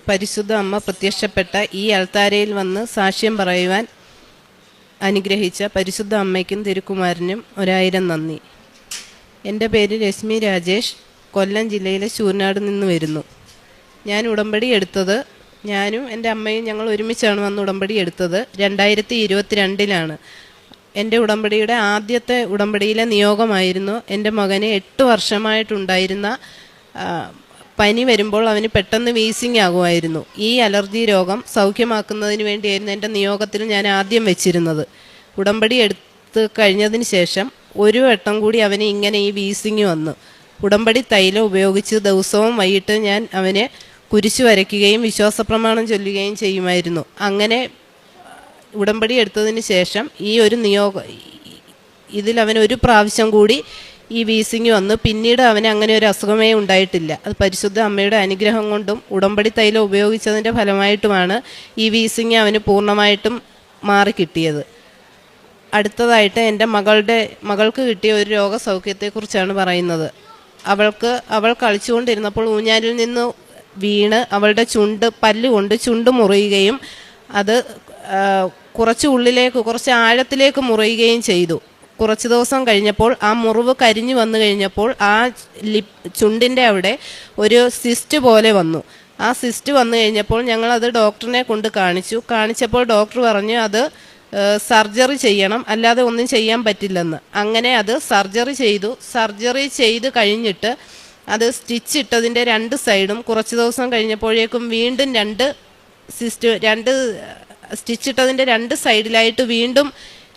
പരിശുദ്ധ അമ്മ പ്രത്യക്ഷപ്പെട്ട ഈ അൾത്താരയിൽ വന്ന് സാക്ഷ്യം പറയുവാൻ അനുഗ്രഹിച്ച പരിശുദ്ധ അമ്മയ്ക്കും തിരുക്കുമാരനും 1000 നന്ദി. എൻ്റെ പേര് രശ്മി രാജേഷ്, കൊല്ലം ജില്ലയിലെ ശൂർനാട് നിന്ന് വരുന്നു. ഞാൻ ഉടമ്പടി എടുത്തത്, ഞാനും എൻ്റെ അമ്മയും ഞങ്ങൾ ഒരുമിച്ചാണ് വന്ന് ഉടമ്പടി എടുത്തത് 2022 എൻ്റെ ഉടമ്പടിയുടെ ആദ്യത്തെ ഉടമ്പടിയിലെ നിയോഗമായിരുന്നു എൻ്റെ മകന് 8 വർഷമായിട്ടുണ്ടായിരുന്ന പനി വരുമ്പോൾ അവന് പെട്ടെന്ന് വീസിങ് ആകുമായിരുന്നു. ഈ അലർജി രോഗം സൗഖ്യമാക്കുന്നതിന് വേണ്ടിയായിരുന്നു എൻ്റെ നിയോഗത്തിൽ ഞാൻ ആദ്യം വെച്ചിരുന്നത്. ഉടമ്പടി എടുത്ത് കഴിഞ്ഞതിന് ശേഷം ഒരു വട്ടം കൂടി അവന് ഇങ്ങനെ ഈ വീസിങ് വന്നു. ഉടമ്പടി തൈലം ഉപയോഗിച്ച് ദിവസവും വൈകിട്ട് ഞാൻ അവന് കുരിശ് വരയ്ക്കുകയും വിശ്വാസപ്രമാണം ചൊല്ലുകയും ചെയ്യുമായിരുന്നു. അങ്ങനെ ഉടമ്പടി എടുത്തതിന് ശേഷം ഈ ഒരു ഇതിൽ അവൻ ഒരു പ്രാവശ്യം കൂടി ഈ വീസിങ് വന്നു. പിന്നീട് അവന് അങ്ങനെ ഒരു അസുഖമേ ഉണ്ടായിട്ടില്ല. അത് പരിശുദ്ധ അമ്മയുടെ അനുഗ്രഹം കൊണ്ടും ഉടമ്പടി തൈലം ഉപയോഗിച്ചതിൻ്റെ ഫലമായിട്ടുമാണ് ഈ വീസിങ് അവന് പൂർണ്ണമായിട്ടും മാറിക്കിട്ടിയത്. അടുത്തതായിട്ട് എൻ്റെ മകൾക്ക് കിട്ടിയ ഒരു രോഗസൗഖ്യത്തെക്കുറിച്ചാണ് പറയുന്നത്. അവൾ കളിച്ചുകൊണ്ടിരുന്നപ്പോൾ ഊഞ്ഞാലിൽ നിന്ന് വീണ് അവളുടെ പല്ലുകൊണ്ട് ചുണ്ട് മുറിയുകയും അത് കുറച്ച് ആഴത്തിലേക്ക് മുറിയുകയും ചെയ്തു. കുറച്ച് ദിവസം കഴിഞ്ഞപ്പോൾ ആ മുറിവ് കരിഞ്ഞു വന്നു കഴിഞ്ഞപ്പോൾ ആ ചുണ്ടിൻ്റെ അവിടെ ഒരു സിസ്റ്റ് പോലെ വന്നു. ആ സിസ്റ്റ് വന്നു കഴിഞ്ഞപ്പോൾ ഞങ്ങളത് ഡോക്ടറിനെ കൊണ്ട് കാണിച്ചപ്പോൾ ഡോക്ടർ പറഞ്ഞു അത് സർജറി ചെയ്യണം, അല്ലാതെ ഒന്നും ചെയ്യാൻ പറ്റില്ലെന്ന്. അങ്ങനെ അത് സർജറി ചെയ്ത് കഴിഞ്ഞിട്ട് അത് സ്റ്റിച്ച് ഇട്ടതിൻ്റെ 2 സൈഡും കുറച്ച് ദിവസം കഴിഞ്ഞപ്പോഴേക്കും വീണ്ടും 2 സ്റ്റിച്ച് ഇട്ടതിൻ്റെ 2 സൈഡിലായിട്ട് വീണ്ടും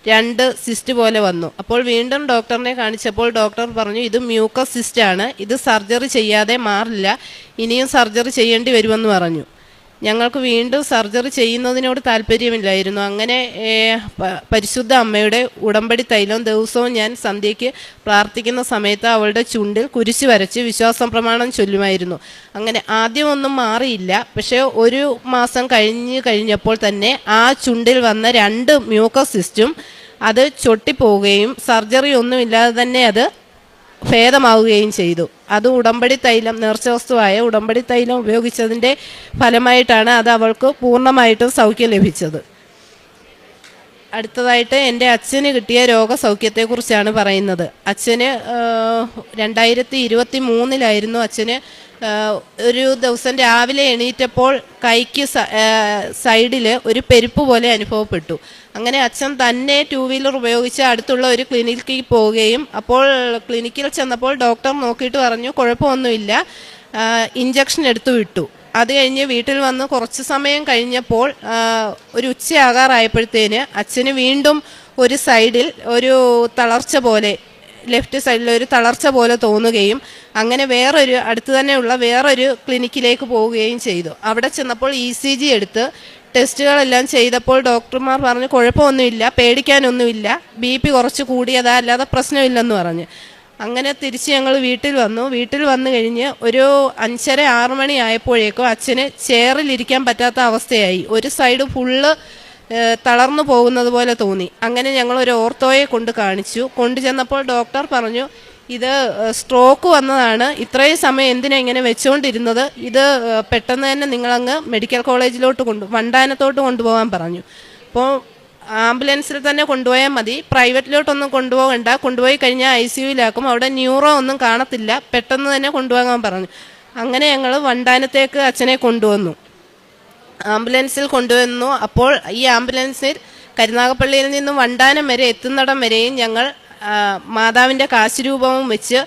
2 സിസ്റ്റ് പോലെ വന്നു. അപ്പോൾ വീണ്ടും ഡോക്ടറിനെ കാണിച്ചപ്പോൾ ഡോക്ടർ പറഞ്ഞു ഇത് മ്യൂക്കസ് സിസ്റ്റ് ആണ്, ഇത് സർജറി ചെയ്യാതെ മാറില്ല, ഇനിയും സർജറി ചെയ്യേണ്ടി വരുമെന്ന് പറഞ്ഞു. ഞങ്ങൾക്ക് വീണ്ടും സർജറി ചെയ്യുന്നതിനോട് താല്പര്യമില്ലായിരുന്നു. അങ്ങനെ പരിശുദ്ധ അമ്മയുടെ ഉടമ്പടി തൈലം ദിവസവും ഞാൻ സന്ധ്യയ്ക്ക് പ്രാർത്ഥിക്കുന്ന സമയത്ത് അവളുടെ ചുണ്ടിൽ കുരിശ് വരച്ച് വിശ്വാസ പ്രമാണം ചൊല്ലുമായിരുന്നു. അങ്ങനെ ആദ്യമൊന്നും മാറിയില്ല. പക്ഷേ 1 മാസം കഴിഞ്ഞപ്പോൾ തന്നെ ആ ചുണ്ടിൽ വന്ന 2 മ്യൂക്കസ് സിസ്റ്റും അത് ചൊട്ടിപ്പോവുകയും സർജറി ഒന്നുമില്ലാതെ തന്നെ അത് ഭേദമാവുകയും ചെയ്തു. അത് ഉടമ്പടി തൈലം, നേർച്ച വസ്തുവായ ഉടമ്പടി തൈലം ഉപയോഗിച്ചതിൻ്റെ ഫലമായിട്ടാണ് അത് അവൾക്ക് പൂർണ്ണമായിട്ടും സൗഖ്യം ലഭിച്ചത്. അടുത്തതായിട്ട് എൻ്റെ അച്ഛന് കിട്ടിയ രോഗസൗഖ്യത്തെക്കുറിച്ചാണ് പറയുന്നത്. അച്ഛന് 2023 അച്ഛന് ഒരു ദിവസം രാവിലെ എണീറ്റപ്പോൾ കൈക്ക് സൈഡിൽ ഒരു പെരുപ്പ് പോലെ അനുഭവപ്പെട്ടു. അങ്ങനെ അച്ഛൻ തന്നെ 2 വീലർ ഉപയോഗിച്ച് അടുത്തുള്ള ഒരു ക്ലിനിക്കിൽ പോവുകയും അപ്പോൾ ക്ലിനിക്കിൽ ചെന്നപ്പോൾ ഡോക്ടർ നോക്കിയിട്ട് പറഞ്ഞു കുഴപ്പമൊന്നുമില്ല, ഇഞ്ചക്ഷൻ എടുത്തു വിട്ടു. അത് കഴിഞ്ഞ് വീട്ടിൽ വന്ന് കുറച്ച് സമയം കഴിഞ്ഞപ്പോൾ ഒരു ഉച്ചയാകാറായപ്പോഴത്തേന് അച്ഛന് വീണ്ടും ഒരു സൈഡിൽ ഒരു തളർച്ച പോലെ, ലെഫ്റ്റ് സൈഡിൽ ഒരു തളർച്ച പോലെ തോന്നുകയും അങ്ങനെ അടുത്ത് തന്നെയുള്ള വേറൊരു ക്ലിനിക്കിലേക്ക് പോവുകയും ചെയ്തു. അവിടെ ചെന്നപ്പോൾ ECG എടുത്ത് ടെസ്റ്റുകളെല്ലാം ചെയ്തപ്പോൾ ഡോക്ടർമാർ പറഞ്ഞു കുഴപ്പമൊന്നുമില്ല, പേടിക്കാനൊന്നുമില്ല, BP കുറച്ച് കൂടിയതാ, അല്ലാതെ പ്രശ്നമില്ലെന്ന് പറഞ്ഞു. അങ്ങനെ തിരിച്ച് ഞങ്ങൾ വീട്ടിൽ വന്നു കഴിഞ്ഞ് ഒരു 5:30-6 മണി ആയപ്പോഴേക്കും അച്ഛന് ചെയറിലിരിക്കാൻ പറ്റാത്ത അവസ്ഥയായി. ഒരു സൈഡ് ഫുള്ള് തളർന്നു പോകുന്നത് പോലെ തോന്നി. അങ്ങനെ ഞങ്ങൾ ഒരു ഓർത്തോയെ കൊണ്ടു ചെന്നപ്പോൾ ഡോക്ടർ പറഞ്ഞു ഇത് സ്ട്രോക്ക് വന്നതാണ്, ഇത്രയും സമയം എന്തിനാ ഇങ്ങനെ വെച്ചുകൊണ്ടിരുന്നത്, ഇത് പെട്ടെന്ന് തന്നെ നിങ്ങളങ്ങ് മെഡിക്കൽ കോളേജിലോട്ട് വണ്ടാനത്തോട്ട് കൊണ്ടുപോകാൻ പറഞ്ഞു. അപ്പോൾ ആംബുലൻസിൽ തന്നെ കൊണ്ടുപോയാൽ മതി, പ്രൈവറ്റിലോട്ടൊന്നും കൊണ്ടുപോകണ്ട, കൊണ്ടുപോയി കഴിഞ്ഞാൽ ICUവിലാക്കും, അവിടെ ന്യൂറോ ഒന്നും കാണത്തില്ല, പെട്ടെന്ന് തന്നെ കൊണ്ടുപോകാൻ പറഞ്ഞു. അങ്ങനെ ഞങ്ങൾ വണ്ടാനത്തേക്ക് അച്ഛനെ കൊണ്ടുവന്നു. ആംബുലൻസിൽ കൊണ്ടുവന്നു. അപ്പോൾ ഈ ആംബുലൻസിൽ കരുനാഗപ്പള്ളിയിൽ നിന്ന് വണ്ടാനം വരെ എത്തുന്നിടം വരെയും ഞങ്ങൾ മാതാവിൻ്റെ കാശുരൂപവും വെച്ച്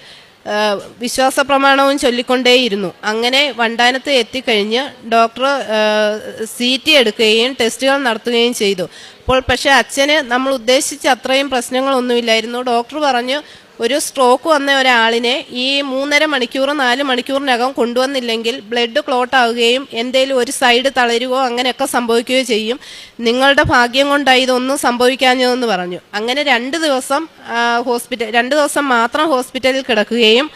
വിശ്വാസ പ്രമാണവും ചൊല്ലിക്കൊണ്ടേയിരുന്നു. അങ്ങനെ വണ്ടാനത്ത് എത്തിക്കഴിഞ്ഞ് ഡോക്ടർ CT എടുക്കുകയും ടെസ്റ്റുകൾ നടത്തുകയും ചെയ്തു. പക്ഷേ അച്ഛന് നമ്മൾ ഉദ്ദേശിച്ച അത്രയും പ്രശ്നങ്ങളൊന്നുമില്ലായിരുന്നു. ഡോക്ടർ പറഞ്ഞു ഒരു സ്ട്രോക്ക് വന്ന ഒരാളിനെ ഈ 3.5 മണിക്കൂർ 4 മണിക്കൂറിനകം കൊണ്ടുവന്നില്ലെങ്കിൽ ബ്ലഡ് ക്ലോട്ട് ആവുകയും എന്തേലും ഒരു സൈഡ് തളരുകയോ അങ്ങനെയൊക്കെ സംഭവിക്കുകയോ ചെയ്യും, നിങ്ങളുടെ ഭാഗ്യം കൊണ്ടായി ഇതൊന്നും സംഭവിക്കാഞ്ഞതെന്ന് പറഞ്ഞു. അങ്ങനെ 2 ദിവസം മാത്രം ഹോസ്പിറ്റലിൽ കിടക്കുകയും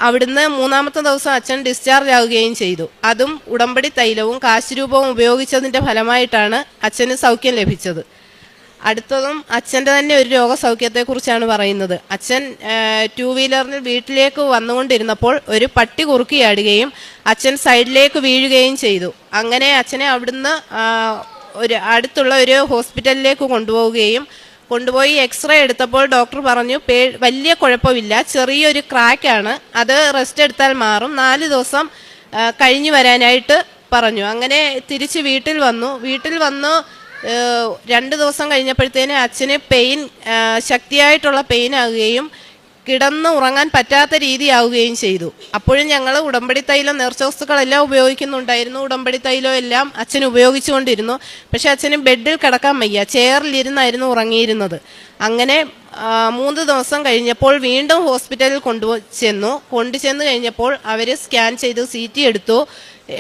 അവിടുന്ന് 3-ാമത്തെ ദിവസം അച്ഛൻ ഡിസ്ചാർജ് ആവുകയും ചെയ്തു. അതും ഉടമ്പടി തൈലവും കാശുരൂപവും ഉപയോഗിച്ചതിൻ്റെ ഫലമായിട്ടാണ് അച്ഛന് സൗഖ്യം ലഭിച്ചത്. അടുത്തതും അച്ഛൻ്റെ തന്നെ ഒരു രോഗസൗഖ്യത്തെക്കുറിച്ചാണ് പറയുന്നത്. അച്ഛൻ ടൂ വീലറിൽ വീട്ടിലേക്ക് വന്നുകൊണ്ടിരുന്നപ്പോൾ ഒരു പട്ടി കുറുക്കിയാടുകയും അച്ഛൻ സൈഡിലേക്ക് വീഴുകയും ചെയ്തു. അങ്ങനെ അച്ഛനെ അവിടുന്ന് അടുത്തുള്ള ഒരു ഹോസ്പിറ്റലിലേക്ക് കൊണ്ടുപോയി എക്സ്റേ എടുത്തപ്പോൾ ഡോക്ടർ പറഞ്ഞു വലിയ കുഴപ്പമില്ല, ചെറിയൊരു ക്രാക്കാണ്, അത് റെസ്റ്റ് എടുത്താൽ മാറും, 4 ദിവസം കഴിഞ്ഞു വരാനായിട്ട് പറഞ്ഞു. അങ്ങനെ തിരിച്ച് വീട്ടിൽ വന്നു 2 ദിവസം കഴിഞ്ഞപ്പോഴത്തേന് അച്ഛന് ശക്തിയായിട്ടുള്ള പെയിൻ ആകുകയും കിടന്ന് ഉറങ്ങാൻ പറ്റാത്ത രീതിയാവുകയും ചെയ്തു. അപ്പോഴും ഞങ്ങൾ ഉടമ്പടി തൈലം നേർച്ച വസ്തുക്കളെല്ലാം ഉപയോഗിക്കുന്നുണ്ടായിരുന്നു. ഉടമ്പടി തൈലം എല്ലാം അച്ഛൻ ഉപയോഗിച്ചുകൊണ്ടിരുന്നു. പക്ഷെ അച്ഛന് ബെഡിൽ കിടക്കാൻ വയ്യ, ചെയറിലിരുന്നായിരുന്നു ഉറങ്ങിയിരുന്നത്. അങ്ങനെ 3 ദിവസം കഴിഞ്ഞപ്പോൾ വീണ്ടും ഹോസ്പിറ്റലിൽ കൊണ്ടുചെന്ന് കഴിഞ്ഞപ്പോൾ അവർ സ്കാൻ ചെയ്ത് CT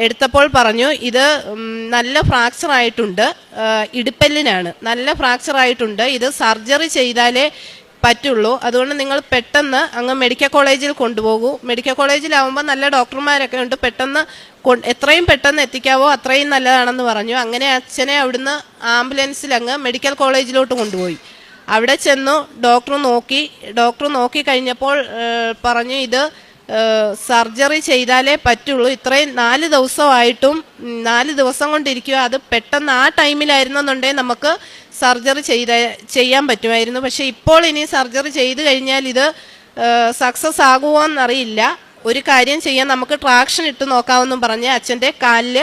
എടുത്തപ്പോൾ പറഞ്ഞു ഇത് നല്ല ഫ്രാക്ചർ ആയിട്ടുണ്ട്, ഇടുപ്പല്ലിനാണ്, നല്ല ഫ്രാക്ചർ ആയിട്ടുണ്ട്, ഇത് സർജറി ചെയ്താലേ പറ്റുള്ളൂ, അതുകൊണ്ട് നിങ്ങൾ പെട്ടെന്ന് അങ്ങ് മെഡിക്കൽ കോളേജിൽ കൊണ്ടുപോകൂ. മെഡിക്കൽ കോളേജിലാവുമ്പോൾ നല്ല ഡോക്ടർമാരൊക്കെ ഉണ്ട്, എത്രയും പെട്ടെന്ന് എത്തിക്കാവോ അത്രയും നല്ലതാണെന്ന് പറഞ്ഞു. അങ്ങനെ അച്ഛനെ അവിടുന്ന് ആംബുലൻസിൽ അങ്ങ് മെഡിക്കൽ കോളേജിലോട്ട് കൊണ്ടുപോയി. അവിടെ ചെന്നു ഡോക്ടർ നോക്കി കഴിഞ്ഞപ്പോൾ പറഞ്ഞു ഇത് സർജറി ചെയ്താലേ പറ്റുള്ളൂ, ഇത്രയും 4 ദിവസമായിട്ടും 4 ദിവസം കൊണ്ടിരിക്കുക, അത് പെട്ടെന്ന് ആ ടൈമിലായിരുന്നെന്നുണ്ടെങ്കിൽ നമുക്ക് സർജറി ചെയ്യാൻ പറ്റുമായിരുന്നു. പക്ഷെ ഇപ്പോൾ ഇനി സർജറി ചെയ്ത് കഴിഞ്ഞാൽ ഇത് സക്സസ് ആകുമോ എന്നറിയില്ല. ഒരു കാര്യം ചെയ്യാൻ, നമുക്ക് ട്രാക്ഷൻ ഇട്ട് നോക്കാമെന്നും പറഞ്ഞ് അച്ഛൻ്റെ കാലിൽ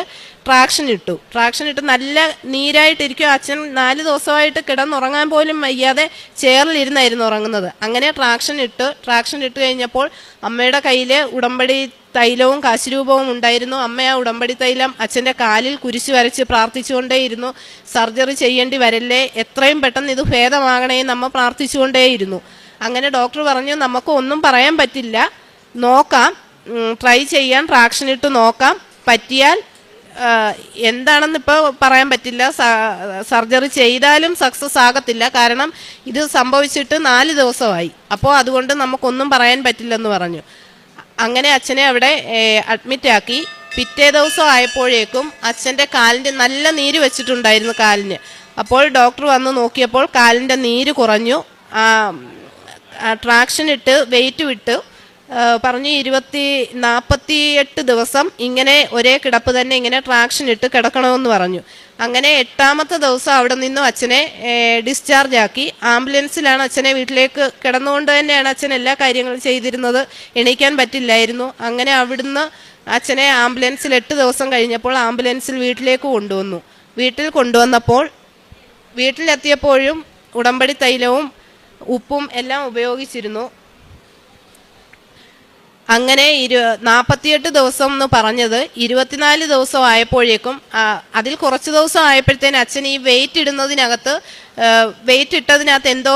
ട്രാക്ഷൻ ഇട്ട് നല്ല നീരായിട്ടിരിക്കും. അച്ഛൻ 4 ദിവസമായിട്ട് കിടന്നുറങ്ങാൻ പോലും വയ്യാതെ ചെയറിലിരുന്നായിരുന്നു ഉറങ്ങുന്നത്. അങ്ങനെ ട്രാക്ഷൻ ഇട്ട് കഴിഞ്ഞപ്പോൾ അമ്മയുടെ കയ്യിൽ ഉടമ്പടി തൈലവും കാശുരൂപവും ഉണ്ടായിരുന്നു. അമ്മ ആ ഉടമ്പടി തൈലം അച്ഛൻ്റെ കാലിൽ കുരിശ് വരച്ച് പ്രാർത്ഥിച്ചുകൊണ്ടേയിരുന്നു. സർജറി ചെയ്യേണ്ടി വരല്ലേ, എത്രയും പെട്ടെന്ന് ഇത് ഭേദമാകണേ നമ്മ പ്രാർത്ഥിച്ചുകൊണ്ടേയിരുന്നു. അങ്ങനെ ഡോക്ടർ പറഞ്ഞു നമുക്ക് ഒന്നും പറയാൻ പറ്റില്ല, നോക്കാം, ട്രൈ ചെയ്യാൻ, ട്രാക്ഷൻ ഇട്ട് നോക്കാം, പറ്റിയാൽ എന്താണെന്ന് ഇപ്പോൾ പറയാൻ പറ്റില്ല, സർജറി ചെയ്താലും സക്സസ് ആകത്തില്ല, കാരണം ഇത് സംഭവിച്ചിട്ട് 4 ദിവസമായി, അപ്പോൾ അതുകൊണ്ട് നമുക്കൊന്നും പറയാൻ പറ്റില്ലെന്ന് പറഞ്ഞു. അങ്ങനെ അച്ഛനെ അവിടെ അഡ്മിറ്റ് ആക്കി. പിറ്റേ ദിവസം ആയപ്പോഴേക്കും അച്ഛൻ്റെ കാലിൻ്റെ നല്ല നീര് വെച്ചിട്ടുണ്ടായിരുന്നു കാലിന്. അപ്പോൾ ഡോക്ടർ വന്ന് നോക്കിയപ്പോൾ കാലിൻ്റെ നീര് കുറഞ്ഞു. ട്രാക്ഷൻ ഇട്ട് വെയിറ്റ് വിട്ടു. പറഞ്ഞു 48 ദിവസം ഇങ്ങനെ ഒരേ കിടപ്പ് തന്നെ ഇങ്ങനെ ട്രാക്ഷൻ ഇട്ട് കിടക്കണമെന്ന് പറഞ്ഞു. അങ്ങനെ 8ാമത്തെ ദിവസം അവിടെ നിന്നും അച്ഛനെ ഡിസ്ചാർജ് ആക്കി. ആംബുലൻസിലാണ് അച്ഛനെ, വീട്ടിലേക്ക് കിടന്നുകൊണ്ട് തന്നെയാണ് അച്ഛൻ എല്ലാ കാര്യങ്ങളും ചെയ്തിരുന്നത്, എണീക്കാൻ പറ്റില്ലായിരുന്നു. അങ്ങനെ അവിടുന്ന് അച്ഛനെ ആംബുലൻസിൽ 8 ദിവസം കഴിഞ്ഞപ്പോൾ ആംബുലൻസിൽ വീട്ടിലേക്ക് കൊണ്ടുവന്നു. വീട്ടിലെത്തിയപ്പോഴും ഉടമ്പടി തൈലവും ഉപ്പും എല്ലാം ഉപയോഗിച്ചിരുന്നു. അങ്ങനെ 48 ദിവസം എന്ന് പറഞ്ഞത് 24 ദിവസം ആയപ്പോഴേക്കും, അതിൽ കുറച്ച് ദിവസം ആയപ്പോഴത്തേന് അച്ഛൻ ഈ വെയിറ്റ് ഇട്ടതിനകത്ത് എന്തോ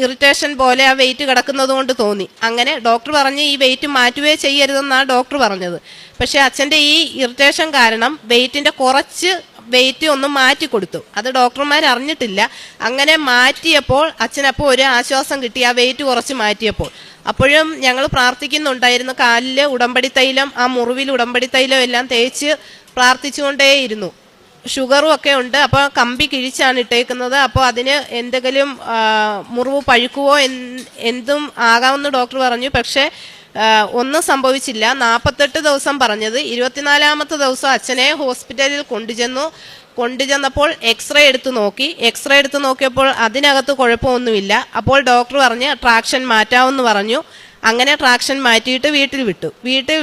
ഇറിറ്റേഷൻ പോലെ ആ വെയിറ്റ് കിടക്കുന്നത് കൊണ്ട് തോന്നി. അങ്ങനെ ഡോക്ടർ പറഞ്ഞ് ഈ വെയിറ്റ് മാറ്റുകയേ ചെയ്യരുതെന്നാണ് ഡോക്ടർ പറഞ്ഞത്. പക്ഷേ അച്ഛൻ്റെ ഈ ഇറിറ്റേഷൻ കാരണം വെയിറ്റിൻ്റെ കുറച്ച് വെയിറ്റ് ഒന്ന് മാറ്റി കൊടുത്തു. അത് ഡോക്ടർമാർ അറിഞ്ഞിട്ടില്ല. അങ്ങനെ മാറ്റിയപ്പോൾ അച്ഛനപ്പോൾ ഒരു ആശ്വാസം കിട്ടി, ആ വെയിറ്റ് കുറച്ച് മാറ്റിയപ്പോൾ. അപ്പോഴും ഞങ്ങൾ പ്രാർത്ഥിക്കുന്നുണ്ടായിരുന്നു, കാലിൽ ഉടമ്പടി തൈലം, ആ മുറിവിൽ ഉടമ്പടി തൈലം എല്ലാം തേച്ച് പ്രാർത്ഥിച്ചുകൊണ്ടേയിരുന്നു. ഷുഗറും ഒക്കെ ഉണ്ട്, അപ്പോൾ കമ്പി കിഴിച്ചാണ് ഇട്ടേക്കുന്നത്. അപ്പോൾ അതിന് എന്തെങ്കിലും മുറിവ് പഴുക്കുവോ എന്തും ആകാമെന്ന് ഡോക്ടർ പറഞ്ഞു. പക്ഷേ ഒന്നും സംഭവിച്ചില്ല. 48 ദിവസം പറഞ്ഞത്. 24ാമത്തെ ദിവസം അച്ഛനെ ഹോസ്പിറ്റലിൽ കൊണ്ടുചെന്നപ്പോൾ എക്സ്റേ എടുത്ത് നോക്കിയപ്പോൾ അതിനകത്ത് കുഴപ്പമൊന്നുമില്ല. അപ്പോൾ ഡോക്ടർ പറഞ്ഞ് ട്രാക്ഷൻ മാറ്റാമെന്ന് പറഞ്ഞു. അങ്ങനെ ട്രാക്ഷൻ മാറ്റിയിട്ട് വീട്ടിൽ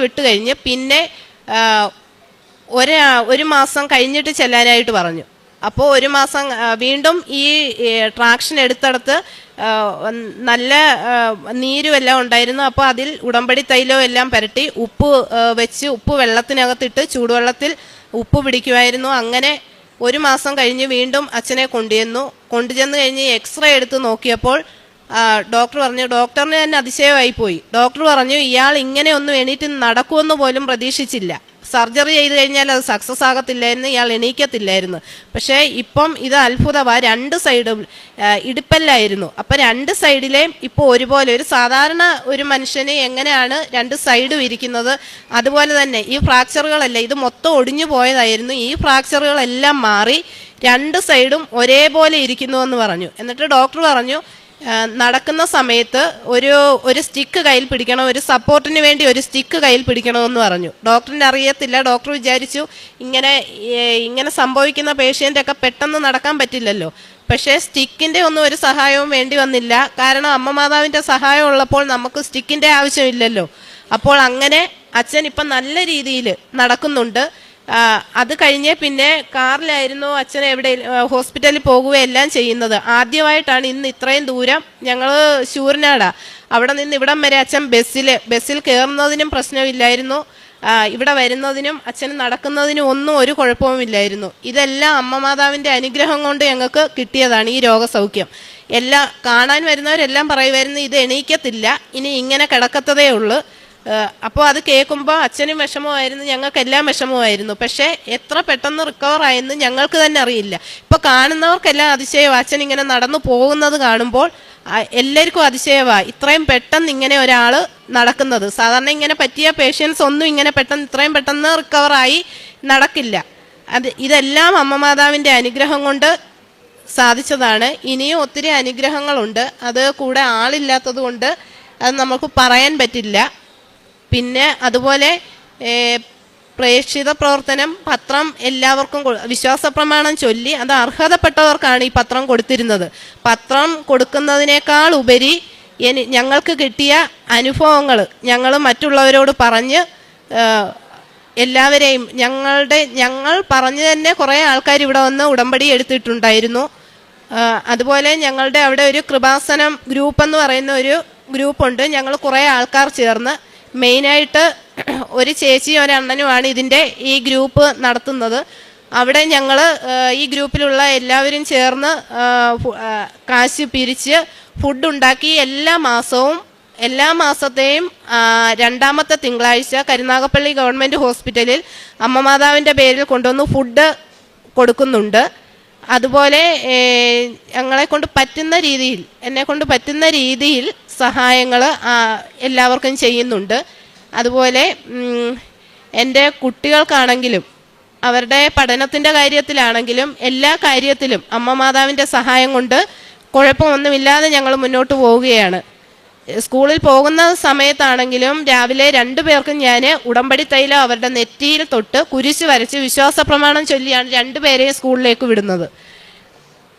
വിട്ട് കഴിഞ്ഞ് പിന്നെ ഒരു മാസം കഴിഞ്ഞിട്ട് ചെല്ലാനായിട്ട് പറഞ്ഞു. അപ്പോൾ 1 മാസം വീണ്ടും ഈ ട്രാക്ഷൻ എടുത്തടത്ത് നല്ല നീരുമെല്ലാം ഉണ്ടായിരുന്നു. അപ്പോൾ അതിൽ ഉടമ്പടി തൈലവും എല്ലാം പുരട്ടി ഉപ്പ് വെള്ളത്തിനകത്തിട്ട് ചൂടുവെള്ളത്തിൽ ഉപ്പ് പിടിക്കുമായിരുന്നു. അങ്ങനെ 1 മാസം കഴിഞ്ഞ് വീണ്ടും അച്ഛനെ കൊണ്ടുചെന്ന് കഴിഞ്ഞ് എക്സ്റേ എടുത്ത് നോക്കിയപ്പോൾ ഡോക്ടറിന് തന്നെ അതിശയമായിപ്പോയി. ഡോക്ടർ പറഞ്ഞു ഇയാൾ ഇങ്ങനെയൊന്നും എണീറ്റ് നടക്കുമെന്ന് പോലും പ്രതീക്ഷിച്ചില്ല, സർജറി ചെയ്ത് കഴിഞ്ഞാൽ അത് സക്സസ് ആകത്തില്ലായിരുന്നു, ഇയാൾ എണീക്കത്തില്ലായിരുന്നു. പക്ഷേ ഇപ്പം ഇത് അത്ഭുതമാണ്, 2 സൈഡും ഇടുപ്പല്ലായിരുന്നു. അപ്പം 2 സൈഡിലെയും ഇപ്പോൾ ഒരുപോലെ, ഒരു സാധാരണ ഒരു മനുഷ്യന് എങ്ങനെയാണ് 2 സൈഡും ഇരിക്കുന്നത് അതുപോലെ തന്നെ ഈ ഫ്രാക്ചറുകളല്ല, ഇത് മൊത്തം ഒടിഞ്ഞു പോയതായിരുന്നു. ഈ ഫ്രാക്ചറുകളെല്ലാം മാറി രണ്ട് സൈഡും ഒരേപോലെ ഇരിക്കുന്നുവെന്ന് പറഞ്ഞു. എന്നിട്ട് ഡോക്ടർ പറഞ്ഞു നടക്കുന്ന സമയത്ത് ഒരു സ്റ്റിക്ക് കയ്യിൽ പിടിക്കണം, ഒരു സപ്പോർട്ടിന് വേണ്ടി ഒരു സ്റ്റിക്ക് കയ്യിൽ പിടിക്കണമെന്ന് പറഞ്ഞു. ഡോക്ടറിന് അറിയത്തില്ല. ഡോക്ടർ വിചാരിച്ചു ഇങ്ങനെ സംഭവിക്കുന്ന പേഷ്യൻ്റൊക്കെ പെട്ടെന്ന് നടക്കാൻ പറ്റില്ലല്ലോ. പക്ഷേ സ്റ്റിക്കിൻ്റെ ഒന്നും ഒരു സഹായവും വേണ്ടി വന്നില്ല. കാരണം അമ്മ മാതാവിൻ്റെ സഹായം ഉള്ളപ്പോൾ നമുക്ക് സ്റ്റിക്കിൻ്റെ ആവശ്യമില്ലല്ലോ. അപ്പോൾ അങ്ങനെ അച്ഛൻ ഇപ്പം നല്ല രീതിയിൽ നടക്കുന്നുണ്ട്. അത് കഴിഞ്ഞ് പിന്നെ കാറിലായിരുന്നു അച്ഛൻ എവിടെ ഹോസ്പിറ്റലിൽ പോകുകയെല്ലാം ചെയ്യുന്നത്. ആദ്യമായിട്ടാണ് ഇന്ന് ഇത്രയും ദൂരം, ഞങ്ങൾ ശൂരനാടാ, അവിടെ നിന്ന് ഇവിടം വരെ അച്ഛൻ ബസ്സിൽ കയറുന്നതിനും പ്രശ്നമില്ലായിരുന്നു, ഇവിടെ വരുന്നതിനും അച്ഛന് നടക്കുന്നതിനും ഒന്നും ഒരു കുഴപ്പവുമില്ലായിരുന്നു. ഇതെല്ലാം അമ്മ മാതാവിൻ്റെ അനുഗ്രഹം കൊണ്ട് ഞങ്ങൾക്ക് കിട്ടിയതാണ് ഈ രോഗസൗഖ്യം. കാണാൻ വരുന്നവരെല്ലാം പറയുമായിരുന്നു ഇത് എണീക്കത്തില്ല, ഇനി ഇങ്ങനെ കിടക്കത്തതേ ഉള്ളൂ. അപ്പോൾ അത് കേൾക്കുമ്പോൾ അച്ഛനും വിഷമമായിരുന്നു, ഞങ്ങൾക്കെല്ലാം വിഷമമായിരുന്നു. പക്ഷേ എത്ര പെട്ടെന്ന് റിക്കവർ ആയെന്ന് ഞങ്ങൾക്ക് തന്നെ അറിയില്ല. ഇപ്പോൾ കാണുന്നവർക്കെല്ലാം അതിശയമാണ്, അച്ഛൻ ഇങ്ങനെ നടന്നു പോകുന്നത് കാണുമ്പോൾ എല്ലാവർക്കും അതിശയമാണ്, ഇത്രയും പെട്ടെന്ന് ഇങ്ങനെ ഒരാൾ നടക്കുന്നത്. സാധാരണ ഇങ്ങനെ പറ്റിയ പേഷ്യൻസ് ഒന്നും ഇങ്ങനെ ഇത്രയും പെട്ടെന്ന് റിക്കവറായി നടക്കില്ല. ഇതെല്ലാം അമ്മ മാതാവിൻ്റെ അനുഗ്രഹം കൊണ്ട് സാധിച്ചതാണ്. ഇനിയും ഒത്തിരി അനുഗ്രഹങ്ങളുണ്ട്, അത് കൂടെ ആളില്ലാത്തത് കൊണ്ട് അത് നമുക്ക് പറയാൻ പറ്റില്ല. പിന്നെ അതുപോലെ പ്രേക്ഷിത പ്രവർത്തനം, പത്രം എല്ലാവർക്കും വിശ്വാസ പ്രമാണം ചൊല്ലി അത് അർഹതപ്പെട്ടവർക്കാണ് ഈ പത്രം കൊടുത്തിരുന്നത്. പത്രം കൊടുക്കുന്നതിനേക്കാൾ ഉപരി ഞങ്ങൾക്ക് കിട്ടിയ അനുഭവങ്ങൾ ഞങ്ങൾ മറ്റുള്ളവരോട് പറഞ്ഞ് എല്ലാവരെയും ഞങ്ങൾ പറഞ്ഞു തന്നെ കുറേ ആൾക്കാർ ഇവിടെ വന്ന് ഉടമ്പടി എടുത്തിട്ടുണ്ടായിരുന്നു. അതുപോലെ ഞങ്ങളുടെ അവിടെ ഒരു കൃപാസനം ഗ്രൂപ്പ് എന്ന് പറയുന്ന ഒരു ഗ്രൂപ്പുണ്ട്. ഞങ്ങൾ കുറേ ആൾക്കാർ ചേർന്ന്, മെയിനായിട്ട് ഒരു ചേച്ചിയും ഒരണ്ണനുമാണ് ഈ ഗ്രൂപ്പ് നടത്തുന്നത്. അവിടെ ഞങ്ങൾ ഈ ഗ്രൂപ്പിലുള്ള എല്ലാവരും ചേർന്ന് കാശ് പിരിച്ച് ഫുഡ് ഉണ്ടാക്കി എല്ലാ മാസത്തെയും രണ്ടാമത്തെ തിങ്കളാഴ്ച കരുനാഗപ്പള്ളി ഗവൺമെൻറ് ഹോസ്പിറ്റലിൽ അമ്മ മാതാവിൻ്റെ പേരിൽ കൊണ്ടുവന്ന് ഫുഡ് കൊടുക്കുന്നുണ്ട്. അതുപോലെ എന്നെക്കൊണ്ട് പറ്റുന്ന രീതിയിൽ സഹായങ്ങൾ എല്ലാവർക്കും ചെയ്യുന്നുണ്ട്. അതുപോലെ എൻ്റെ കുട്ടികൾക്കാണെങ്കിലും അവരുടെ പഠനത്തിൻ്റെ കാര്യത്തിലാണെങ്കിലും എല്ലാ കാര്യത്തിലും അമ്മ മാതാവിൻ്റെ സഹായം കൊണ്ട് കുഴപ്പമൊന്നുമില്ലാതെ ഞങ്ങൾ മുന്നോട്ട് പോവുകയാണ്. സ്കൂളിൽ പോകുന്ന സമയത്താണെങ്കിലും രാവിലെ 2 പേർക്കും ഞാൻ ഉടമ്പടി തൈലം അവരുടെ നെറ്റിയിൽ തൊട്ട് കുരിശ് വരച്ച് വിശ്വാസ പ്രമാണം ചൊല്ലിയാണ് 2 പേരെയും സ്കൂളിലേക്ക് വിടുന്നത്.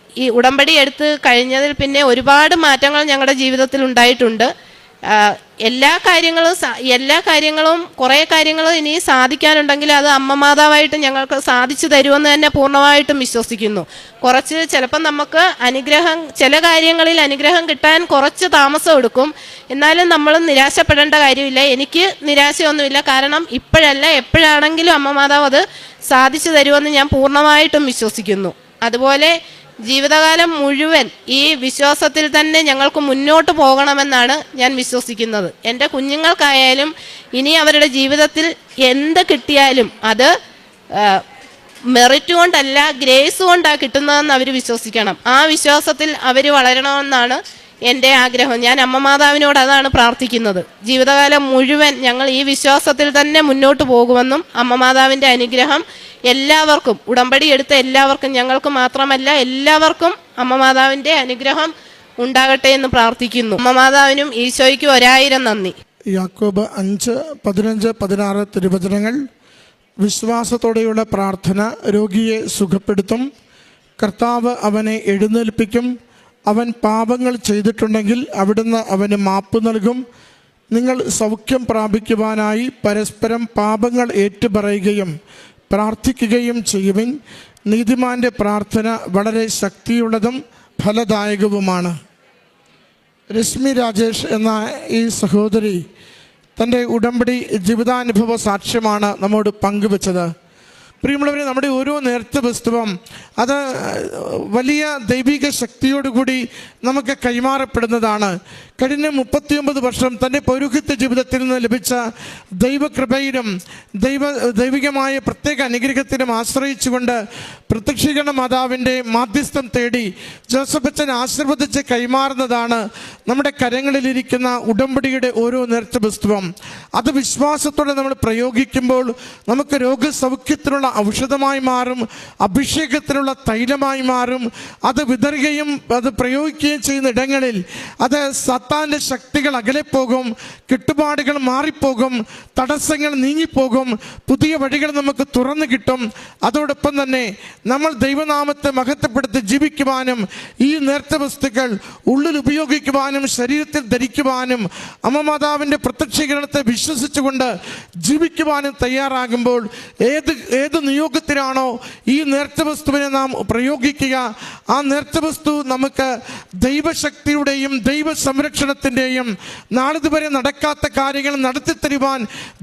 ഈ ഉടമ്പടി എടുത്ത് കഴിഞ്ഞതിൽ പിന്നെ ഒരുപാട് മാറ്റങ്ങൾ ഞങ്ങളുടെ ജീവിതത്തിൽ ഉണ്ടായിട്ടുണ്ട്. എല്ലാ കാര്യങ്ങളും കുറേ കാര്യങ്ങൾ ഇനി സാധിക്കാനുണ്ടെങ്കിൽ അത് അമ്മ മാതാവായിട്ട് ഞങ്ങൾക്ക് സാധിച്ചു തരുമെന്ന് തന്നെ പൂർണ്ണമായിട്ടും വിശ്വസിക്കുന്നു. ചിലപ്പം നമുക്ക് ചില കാര്യങ്ങളിൽ അനുഗ്രഹം കിട്ടാൻ കുറച്ച് താമസം എടുക്കും. എന്നാലും നമ്മൾ നിരാശപ്പെടേണ്ട കാര്യമില്ല. എനിക്ക് നിരാശയൊന്നുമില്ല. കാരണം ഇപ്പോഴല്ല, എപ്പോഴാണെങ്കിലും അമ്മ മാതാവ് അത് സാധിച്ചു തരുമെന്ന് ഞാൻ പൂർണ്ണമായിട്ടും വിശ്വസിക്കുന്നു. അതുപോലെ ജീവിതകാലം മുഴുവൻ ഈ വിശ്വാസത്തിൽ തന്നെ ഞങ്ങൾക്ക് മുന്നോട്ട് പോകണമെന്നാണ് ഞാൻ വിശ്വസിക്കുന്നത്. എൻ്റെ കുഞ്ഞുങ്ങൾക്കായാലും ഇനി അവരുടെ ജീവിതത്തിൽ എന്ത് കിട്ടിയാലും അത് മെറിറ്റ് കൊണ്ടല്ല, ഗ്രേസ് കൊണ്ടാണ് കിട്ടുന്നതെന്ന് അവർ വിശ്വസിക്കണം. ആ വിശ്വാസത്തിൽ അവർ വളരണമെന്നാണ് എൻ്റെ ആഗ്രഹം. ഞാൻ അമ്മ മാതാവിനോട് അതാണ് പ്രാർത്ഥിക്കുന്നത്. ജീവിതകാലം മുഴുവൻ ഞങ്ങൾ ഈ വിശ്വാസത്തിൽ തന്നെ മുന്നോട്ട് പോകുമെന്നും അമ്മ മാതാവിൻ്റെ അനുഗ്രഹം എല്ലാവർക്കും, ഉടമ്പടി എടുത്ത എല്ലാവർക്കും, ഞങ്ങൾക്ക് മാത്രമല്ല എല്ലാവർക്കും അമ്മ മാതാവിൻ്റെ അനുഗ്രഹം ഉണ്ടാകട്ടെ എന്ന് പ്രാർത്ഥിക്കുന്നു. അമ്മ മാതാവിനും ഈശോയ്ക്കും 1000 നന്ദി. യാക്കോബ് 5:15-16 തിരുവചനങ്ങൾ. വിശ്വാസത്തോടെയുള്ള പ്രാർത്ഥന രോഗിയെ സുഖപ്പെടുത്തും. കർത്താവ് അവനെ എഴുന്നേൽപ്പിക്കും. അവൻ പാപങ്ങൾ ചെയ്തിട്ടുണ്ടെങ്കിൽ അവിടുന്ന് അവന് മാപ്പ് നൽകും. നിങ്ങൾ സൗഖ്യം പ്രാപിക്കുവാനായി പരസ്പരം പാപങ്ങൾ ഏറ്റുപറയുകയും പ്രാർത്ഥിക്കുകയും ചെയ്യുവിൻ. നീതിമാന്റെ പ്രാർത്ഥന വളരെ ശക്തിയുള്ളതും ഫലദായകവുമാണ്. രശ്മി രാജേഷ് എന്ന ഈ സഹോദരി തൻ്റെ ഉടമ്പടി ജീവിതാനുഭവ സാക്ഷ്യമാണ് നമ്മോട് പങ്കുവച്ചത്. പ്രിയമുള്ളവരെ, നമ്മുടെ ഓരോ നേർച്ച പുസ്തകം അത് വലിയ ദൈവിക ശക്തിയോടുകൂടി നമുക്ക് കൈമാറപ്പെടുന്നതാണ്. കഴിഞ്ഞ 39 വർഷം തൻ്റെ പൗരോഹിത്യ ജീവിതത്തിൽ നിന്ന് ലഭിച്ച ദൈവകൃപയിലും ദൈവികമായ പ്രത്യേക അനുഗ്രഹത്തിനും ആശ്രയിച്ചുകൊണ്ട് പ്രത്യക്ഷീകരണ മാതാവിൻ്റെ മാധ്യസ്ഥം തേടി ജോസഫ് അച്ഛൻ ആശീർവദിച്ച് കൈമാറുന്നതാണ് നമ്മുടെ കരങ്ങളിലിരിക്കുന്ന ഉടമ്പടിയുടെ ഓരോ നേർച്ച പുസ്തകം. അത് വിശ്വാസത്തോടെ നമ്മൾ പ്രയോഗിക്കുമ്പോൾ നമുക്ക് രോഗസൗഖ്യത്തിനുള്ള ഔഷധമായി മാറും, അഭിഷേകത്തിനുള്ള തൈലമായി മാറും. അത് വിതറുകയും അത് പ്രയോഗിക്കുകയും ചെയ്യുന്ന ഇടങ്ങളിൽ അത് സത്താൻ്റെ ശക്തികൾ അകലെ പോകും, കെട്ടുപാടുകൾ മാറിപ്പോകും, തടസ്സങ്ങൾ നീങ്ങിപ്പോകും, പുതിയ വഴികൾ നമുക്ക് തുറന്നു കിട്ടും. അതോടൊപ്പം തന്നെ നമ്മൾ ദൈവനാമത്തെ മഹത്വപ്പെടുത്തി ജീവിക്കുവാനും ഈ നേർച്ച വസ്തുക്കൾ ഉള്ളിൽ ഉപയോഗിക്കുവാനും ശരീരത്തിൽ ധരിക്കുവാനും അമ്മ മാതാവിൻ്റെ പ്രത്യക്ഷീകരണത്തെ വിശ്വസിച്ചുകൊണ്ട് ജീവിക്കുവാനും തയ്യാറാകുമ്പോൾ ഏത് നിയോഗത്തിലാണോ ഈ നേർച്ച വസ്തുവിനെ നാം പ്രയോഗിക്കുക, ആ നേർച്ച വസ്തു നമുക്ക് ദൈവശക്തിയുടെയും ദൈവ സംരക്ഷണത്തിൻ്റെയും നാളിതുവരെ നടക്കാത്ത കാര്യങ്ങൾ നടത്തിത്തരുവാൻ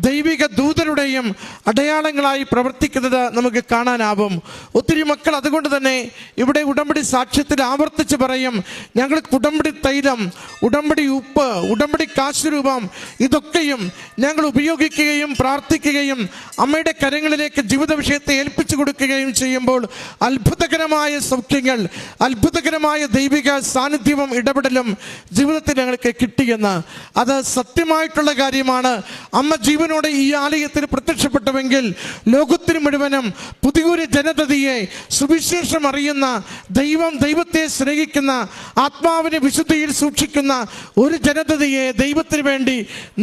ദൈവിക ദൂതരുടെയും അടയാളങ്ങളായി പ്രവർത്തിക്കുന്നത് നമുക്ക് കാണാനാവും. ഒത്തിരി മക്കൾ അതുകൊണ്ട് തന്നെ ഇവിടെ ഉടമ്പടി സാക്ഷ്യത്തിൽ ആവർത്തിച്ച് പറയും, ഞങ്ങൾ ഉടമ്പടി തൈലം, ഉടമ്പടി ഉപ്പ്, ഉടമ്പടി കാശുരൂപം ഇതൊക്കെയും ഞങ്ങൾ ഉപയോഗിക്കുകയും പ്രാർത്ഥിക്കുകയും അമ്മയുടെ കരങ്ങളിലേക്ക് ജീവിത വിഷയത്തെ ഏൽപ്പിച്ചു കൊടുക്കുകയും ചെയ്യുമ്പോൾ അത്ഭുതകരമായ സൗഖ്യങ്ങൾ, അത്ഭുതകരമായ ദൈവിക സാന്നിധ്യവും ഇടപെടലും ജീവിതത്തിൽ ഞങ്ങൾക്ക് കിട്ടിയെന്ന്. അത് സത്യമായിട്ടുള്ള കാര്യമാണ്. അമ്മ ജീവനോടെ ഈ ആലയത്തിൽ പ്രത്യക്ഷപ്പെട്ടുവെങ്കിൽ ലോകത്തിന് മുഴുവനും പുതിയൊരു ജനതയെ സുവിശേഷം അറിയുന്ന, ദൈവത്തെ സ്നേഹിക്കുന്ന, ആത്മാവിനെ വിശുദ്ധിയിൽ സൂക്ഷിക്കുന്ന ഒരു ജനതയെ ദൈവത്തിന് വേണ്ടി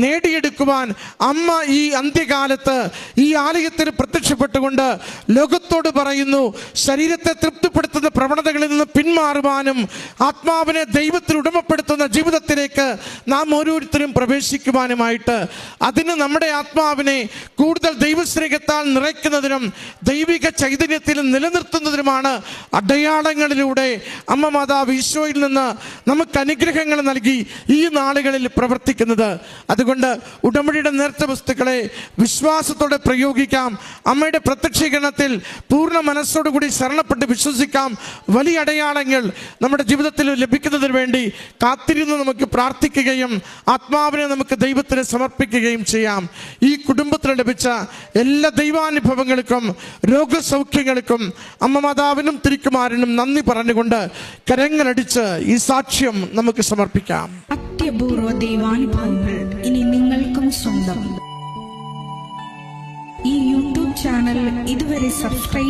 നേടിയെടുക്കുവാൻ അമ്മ ഈ അന്ത്യകാലത്ത് ഈ ആലയത്തിൽ പ്രത്യക്ഷപ്പെട്ടുകൊണ്ട് ലോകത്തോട് പറയുന്നു, ശരീരത്തെ തൃപ്തിപ്പെടുത്തുന്ന പ്രവണതകളിൽ നിന്ന് പിന്മാറുവാനും ആത്മാവിനെ ദൈവത്തിൽ ഉടമപ്പെടുത്തുന്ന ജീവിതത്തിലേക്ക് നാം ഓരോരുത്തരും പ്രവേശിക്കുവാനുമായിട്ട്, അതിന് നമ്മുടെ ആത്മാവിനെ കൂടുതൽ ദൈവസ്നേഹത്താൽ നിറയ്ക്കുന്നതിനും ദൈവിക ചൈതന്യത്തിൽ നിലനിർത്തുന്നതിനുമാണ് അടയാളങ്ങളിലൂടെ അമ്മ മാതാവ് ഈശോയിൽ നിന്ന് നമുക്ക് അനുഗ്രഹങ്ങൾ നൽകി ഈ നാളുകളിൽ പ്രവർത്തിക്കുന്നത്. അതുകൊണ്ട് ഉടമ്പടിയുടെ നേർച്ച വസ്തുക്കളെ വിശ്വാസത്തോടെ പ്രയോഗിക്കാം. അമ്മയുടെ പ്രത്യക്ഷീകരണത്തിൽ പൂർണ്ണ മനസ്സോടുകൂടി ശരണപ്പെട്ട് വിശ്വസിക്കാം. വലിയ അടയാളങ്ങൾ നമ്മുടെ ജീവിതത്തിൽ ലഭിക്കുന്നതിന് വേണ്ടി കാത്തിരുന്ന് നമുക്ക് പ്രാർത്ഥിക്കുകയും ആത്മാവിനെ നമുക്ക് ദൈവത്തിന് സമർപ്പിക്കുകയും ചെയ്യാം. ഈ കുടുംബത്തിന് ലഭിച്ച എല്ലാ ദൈവാനുഭവങ്ങൾക്കും രോഗസൗഖ്യങ്ങൾക്കും അമ്മ മാതാവിനും തിരുക്കുമാരനും നന്ദി പറഞ്ഞുകൊണ്ട് കരങ്ങളടിച്ച് ഈ സാക്ഷ്യം നമുക്ക് സമർപ്പിക്കാം. അത്യപൂർവ ദൈവാനുഭവങ്ങൾ ഇനി നിങ്ങൾക്കും സ്വന്തം. ഈ യൂട്യൂബ് ചാനൽ ഇതുവരെ സബ്സ്ക്രൈബ്